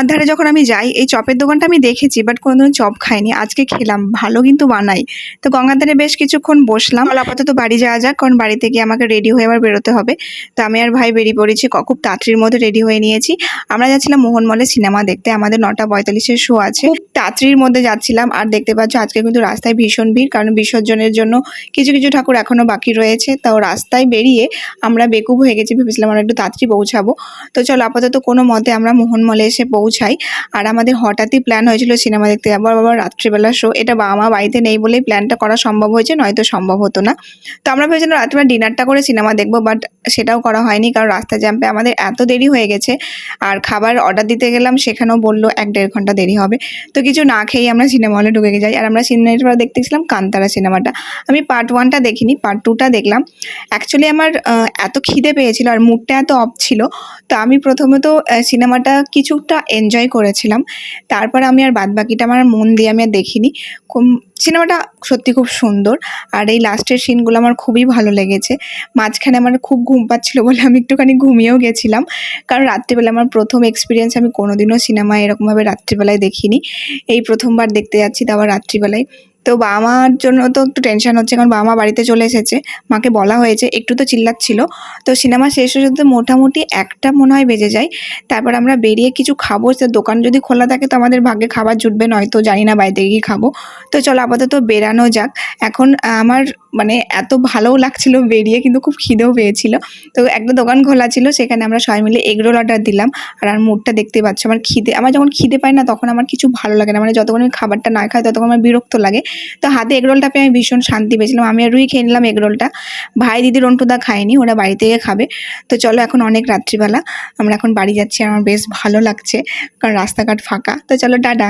ধারে যখন আমি যাই এই চপের দোকানটা আমি দেখেছি, বাট কোনোদিন চপ খাইনি, আজকে খেলাম, ভালো কিন্তু বানাই। তো গঙ্গার ধারে বেশ কিছুক্ষণ বসলাম। আপাতত বাড়ি যাওয়া যাক, কারণ বাড়িতে গিয়ে আমাকে রেডি হয়ে আবার বেরোতে হবে। তো আমি আর ভাই বেরিয়ে পড়েছি, খুব তাড়াতাড়ির মধ্যে রেডি হয়ে নিয়েছি। আমরা যাচ্ছিলাম মোহন মলে সিনেমা দেখতে, আমাদের 9:45 শো আছে। খুব তাড়াতাড়ির মধ্যে যাচ্ছিলাম। আর দেখতে পাচ্ছ আজকে কিন্তু রাস্তায় ভীষণ ভিড়, কারণ বিসর্জনের জন্য কিছু কিছু ঠাকুর এখনো বাকি রয়েছে। তাও রাস্তায় বেরিয়ে আমরা বেকুব হয়ে গেছি, ভেবেছিলাম আমরা একটু তাড়াতাড়ি পৌঁছাবো। তো চলো আপাতত কোনো মতে আমরা মোহন মলে এসে পৌঁছাই। আর আমাদের হঠাৎই প্ল্যান হয়েছিল সিনেমা দেখতে যাবো, আবার রাত্রিবেলা শো। এটা বাবা মা বাড়িতে নেই বলেই প্ল্যানটা করা সম্ভব হয়েছে, নয়তো সম্ভব হতো না। তো আমরা ভেবেছিলাম রাত্রিবেলা ডিনারটা করে সিনেমা দেখবো, বাট সেটাও করা হয়নি, কারণ রাস্তা জ্যাম্পে আমাদের এত দেরি হয়ে গেছে। আর খাবার অর্ডার দিতে গেলাম, সেখানেও বললো 1-1.5 ঘন্টা দেরি হবে। তো কিছু না খেয়েই আমরা সিনেমা হলে ঢুকে যাই। আর আমরা সিনেমাটা দেখতেছিলাম কান্তারা সিনেমাটা। আমি পার্ট 1টা দেখিনি, পার্ট 2টা দেখলাম। অ্যাকচুয়ালি আমার এত খিদে পেয়েছিল আর মুডটা এত অফ ছিল, তো আমি প্রথমত সিনেমাটা কিছুটা এনজয় করেছিলাম। তারপর আমি আর বাদবাকিটা আমার মন দিয়ে আমি আর দেখিনি। সিনেমাটা সত্যি খুব সুন্দর। আর এই লাস্টের সিনগুলো আমার খুবই ভালো লেগেছে। মাঝখানে আমার খুব ঘুম পাচ্ছিলো বলে আমি একটুখানি ঘুমিয়েও গেছিলাম, কারণ রাত্রিবেলা আমার প্রথম এক্সপিরিয়েন্স। আমি কোনোদিনও সিনেমা এরকমভাবে রাত্রিবেলায় দেখিনি, এই প্রথমবার দেখতে যাচ্ছি, তাও আবার রাত্রিবেলায়। তো বাবা মার জন্য তো একটু টেনশন হচ্ছে, কারণ বাবা মা বাড়িতে চলে এসেছে, মাকে বলা হয়েছে, একটু তো চিল্লাচ্ছিল। তো সিনেমা শেষ হয়ে যেতে মোটামুটি 1টা মনে হয় বেজে যায়। তারপর আমরা বেরিয়ে কিছু খাবো, সে দোকান যদি খোলা থাকে তো আমাদের ভাগ্যে খাবার জুটবে, নয়তো জানি না বাড়িতে গিয়ে খাবো। তো চলো আপাতত বেরানো যাক। এখন আমার মানে এত ভালোও লাগছিল বেরিয়ে, কিন্তু খুব খিদেও পেয়েছিল। তো একটা দোকান খোলা ছিল, সেখানে আমরা সবাই মিলে এগরোল অর্ডার দিলাম। আর আমার মুডটা দেখতে পাচ্ছ, আমার যখন খিদে পাই না, তখন আমার কিছু ভালো লাগে না, মানে যতক্ষণ আমি খাবারটা না খাই ততক্ষণ আমার বিরক্ত লাগে। তো হাতে এগরোলটা পেয়ে আমি ভীষণ শান্তি পেয়েছিলাম। আমি আর রুই খেয়ে নিলাম এগরোলটা। ভাই দিদি রন্টুদা খায়নি, ওরা বাড়ি থেকে খাবে। তো চলো এখন অনেক রাত্রিবেলা, আমরা এখন বাড়ি যাচ্ছি। আমার বেশ ভালো লাগছে, কারণ রাস্তাঘাট ফাঁকা। তো চলো টাটা।